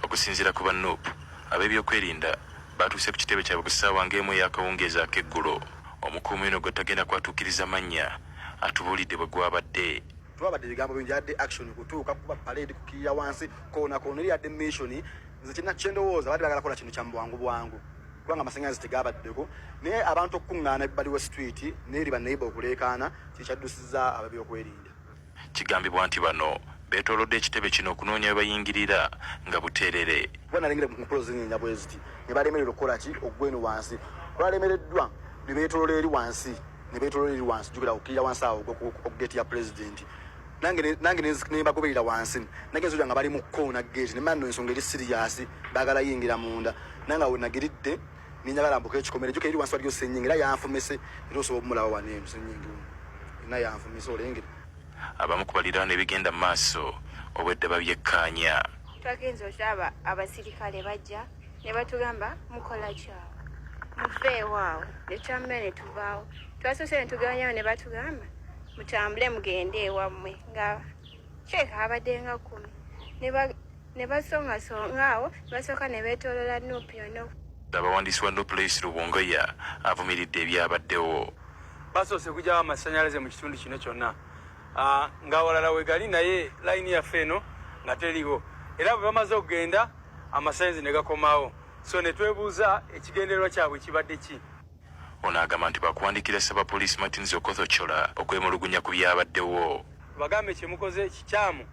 okusinziira ku banop ab'ebyokwerinda batuuse ku kitebe kyabwe ku ssaawa ng'emu ey'akawungeezi ak'eggulo. Omukuumi ono gwe tagenda kwatuukiriza mannya atubuulidde bwe gwabadde. Twabadde ebigambo bingi yadde action kutuuka kuba parade kukirira wansi koona koona eri yadde mission nze kyendowooza baali bagala kola kino kya bwangu bwangu kubanga amasannyalaze tegabaddeko naye abantu okukuŋŋaana ebbali we street n'eri banneiba okuleekaana kyekyaddusiza ab'ebyokwerinda. Kigambibwa nti bano beetoolodde ekitebe kino okunoonya we bayingirira nga buteerere. Kuba nalengere mu mpolo zinyenya bwe ziti ne balemererwa okukola ki ogweno wansi olwalemereddwa ne beetoolola eri wansi ne beetoolola eri wansi jjukira okukirira wansi awo okugeti ya pulezidenti nange nembagoberera wansi nagenza olya nga bali mu koona gate ne manno ensonga eri siriyasi baagala yingira munda nange awo nagiridde ninjagala mbuka ekikomere jjukira eri wansi waliyo sennyingi era yanfumese era osobola omulawo waneeno sennyingi ina yanfumese olengere. Abamu ku baliraano ebigenda mu maaso obwedde babyekkaanya. Twagenza okulaba abasirikale bajja ne batugamba mukola kyawe muveewo awo ne twamala ne tuvaawo twasoose ne tugaanyawo ne batugamba mutambule mugende ewammwe nga kyeka abadde nga 10 ne basongasonga awo ne basooka ne beetoolola nuupu yonna. Abawandiisi wa Noplace Rubongoya avumiridde ebyabaddewo. Basoose kugyawo amasannyalaze mu kitundu kino kyonna nga walala we gali naye layini yaffe eno nga teriwo era bwe bamaze okugenda amasannyalaze ne gakomawo so ne twebuuza ekigendererwa kyabwe kibadde ki. Ono agamba nti bakuwandikira Ssaabapoliisi Martins Okoth-Ochola okwemulugunya ku byabaddewo. Bagambe kyemukoze kikyamu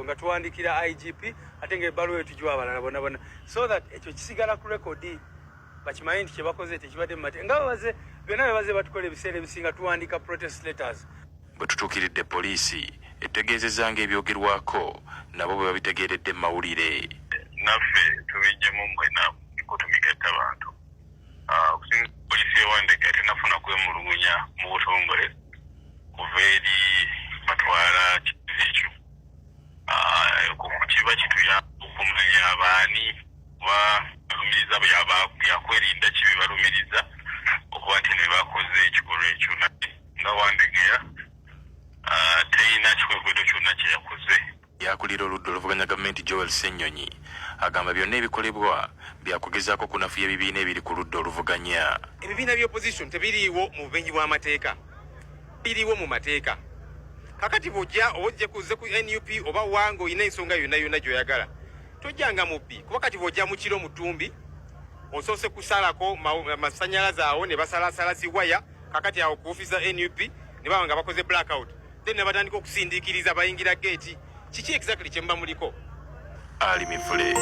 nga tuwandikira IGP ate ng'ebbaluwa etugiwa abalala bonna so that ekyo kisigala ku rekodi bakimanyi nti kyebakoze tekibadde mu mateeka nga babaze byonna bebaze batukola ebiseera ebisinga tuwandika protest letters. Bwe tutuukiridde poliisi etegeezezza ng'ebyogerwako nabo bwe babitegeeredde mu mawulire. Naffe tubijjemu mwena kutumiketta bantu okusinza poliisi ewandika tenafuna kwemulugunya mu butongole kuva eri batwala kizibu ekyo kiba kituyamba okumanya abaani balumiriza byakwerinda kibi balumiriza okuba nti ne bakoze ekikolwa ekyo naye nga Wandegeya teyina kikwekweto kyonna kye yakoze. Yakulira oludda oluvuganya gavumenti Joel Ssennyonyi agamba byonna ebikolebwa byakugezaako kunafuya ebibiina ebiri ku ludda oluvuganya. Ebibiina by'opposition tebiriiwo mu bubenyi bw'amateeka biriiwo mu mateeka kakati bw'ojja kuze ku NUP oba wange olina ensonga yonna gy'oyagala tojjanga mubbi kuba kati bw'ojja mu kiro mu ttumbi osoose kusalako amasannyalaze awo ne basalasala ziwaya kakati awo ku ofiisa NUP ne baba nga bakoze blackout then ne batandika okusindiikiriza bayingira geeti kiki exactly kye muba muliko. Ali Mivule.